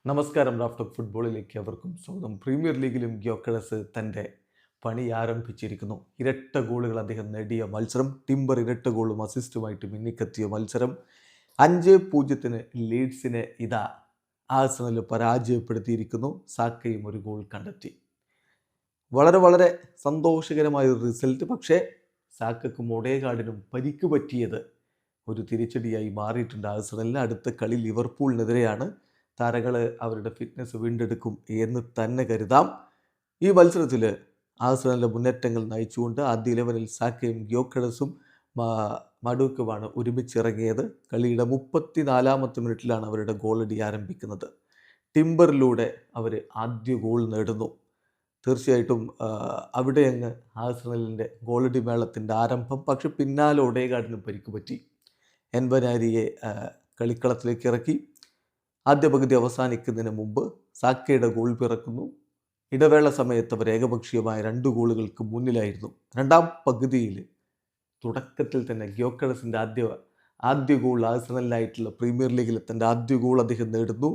നമസ്കാരം. റാഫ്റ്റോക്ക് ഫുട്ബോളിലേക്ക് അവർക്കും സ്വാഗതം. പ്രീമിയർ ലീഗിലും ഗ്യോക്കറസ് തൻ്റെ പണി ആരംഭിച്ചിരിക്കുന്നു. ഇരട്ട ഗോളുകൾ അദ്ദേഹം നേടിയ മത്സരം, ടിംബർ ഇരട്ട ഗോളും അസിസ്റ്റുമായിട്ട് മിന്നിക്കെത്തിയ മത്സരം. 5-0 ലീഡ്സിനെ ഇതാ ആഴ്സണൽ പരാജയപ്പെടുത്തിയിരിക്കുന്നു. സാക്കയും ഒരു ഗോൾ കണ്ടെത്തി. വളരെ വളരെ സന്തോഷകരമായ ഒരു റിസൾട്ട്. പക്ഷേ സാക്കക്കും ഒഡേഗാർഡിനും പരിക്ക് പറ്റിയത് ഒരു തിരിച്ചടിയായി മാറിയിട്ടുണ്ട് ആഴ്സണലിന്. അടുത്ത കളി ലിവർപൂളിനെതിരെയാണ്. താരങ്ങൾ അവരുടെ ഫിറ്റ്നസ് വീണ്ടെടുക്കും എന്ന് തന്നെ കരുതാം. ഈ മത്സരത്തിൽ ആഴ്സണലിൻ്റെ മുന്നേറ്റങ്ങൾ നയിച്ചുകൊണ്ട് ആദ്യ 11-ൽ സാക്കയും ഗ്യോക്കറസും മഡൂക്കുമാണ് ഒരുമിച്ചിറങ്ങിയത്. കളിയുടെ 34-ാമത്തെ മിനിറ്റിലാണ് അവരുടെ ഗോളടി ആരംഭിക്കുന്നത്. ടിംബറിലൂടെ അവർ ആദ്യ ഗോൾ നേടുന്നു. തീർച്ചയായിട്ടും അവിടെ അങ്ങ് ആഴ്സണലിൻ്റെ ഗോളടി മേളത്തിൻ്റെ ആരംഭം. പക്ഷെ പിന്നാലെ ഒഡേഗാർഡിനും പരിക്ക് പറ്റി. എൻവനാരിയെ കളിക്കളത്തിലേക്ക് ഇറക്കി. ആദ്യ പകുതി അവസാനിക്കുന്നതിന് മുമ്പ് സാക്കയുടെ ഗോൾ പിറക്കുന്നു. ഇടവേള സമയത്ത് അവർ ഏകപക്ഷീയമായ 2 ഗോളുകൾക്ക് മുന്നിലായിരുന്നു. രണ്ടാം പകുതിയിൽ തുടക്കത്തിൽ തന്നെ ഗ്യോക്കറസിൻ്റെ ആദ്യ ഗോൾ, ആഴ്സണലിനായിട്ടുള്ള പ്രീമിയർ ലീഗിലെ തൻ്റെ ആദ്യ ഗോൾ അദ്ദേഹം നേടുന്നു.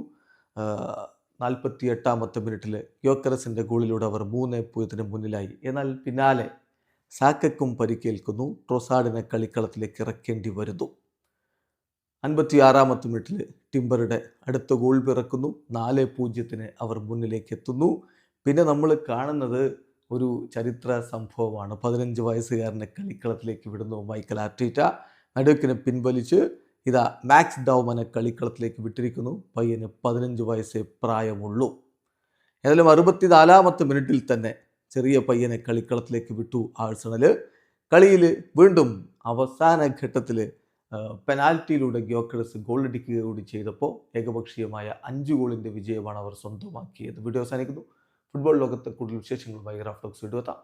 48-ാമത്തെ മിനിറ്റിൽ ഗ്യോക്കറസിൻ്റെ ഗോളിലൂടെ അവർ 3-0 മുന്നിലായി. എന്നാൽ പിന്നാലെ സാക്കയ്ക്കും പരിക്കേൽക്കുന്നു. ട്രൊസാർഡിനെ കളിക്കളത്തിലേക്ക് ഇറക്കേണ്ടി വരുന്നു. 56-ാമത്തെ മിനിറ്റിൽ ടിംബറുടെ അടുത്ത ഗോൾ പിറക്കുന്നു. 4-0 അവർ മുന്നിലേക്ക് എത്തുന്നു. പിന്നെ നമ്മൾ കാണുന്നത് ഒരു ചരിത്ര സംഭവമാണ്. 15 വയസ്സുകാരനെ കളിക്കളത്തിലേക്ക് വിടുന്നു മൈക്കൽ ആർട്ടീറ്റ. നടുക്കിനെ പിൻവലിച്ച് ഇതാ മാക്സ് ഡൗമനെ കളിക്കളത്തിലേക്ക് വിട്ടിരിക്കുന്നു. പയ്യന് 15 വയസ്സേ പ്രായമുള്ളൂ. ഏതായാലും 64-ാമത്തെ മിനിറ്റിൽ തന്നെ ചെറിയ പയ്യനെ കളിക്കളത്തിലേക്ക് വിട്ടു ആഴ്സണൽ. കളിയിൽ വീണ്ടും അവസാന ഘട്ടത്തിൽ പെനാൽറ്റിയിലൂടെ ഗ്യോക്കറസ് ഗോൾ അടിക്കുക കൂടി ചെയ്തപ്പോൾ ഏകപക്ഷീയമായ 5 ഗോളിൻ്റെ വിജയമാണ് അവർ സ്വന്തമാക്കിയത്. വീഡിയോ അവസാനിക്കുന്നു. ഫുട്ബോൾ ലോകത്തെ കൂടുതൽ വിശേഷങ്ങളുമായി റാഫ്റ്റോക്സ് വീഡിയോ എത്താം.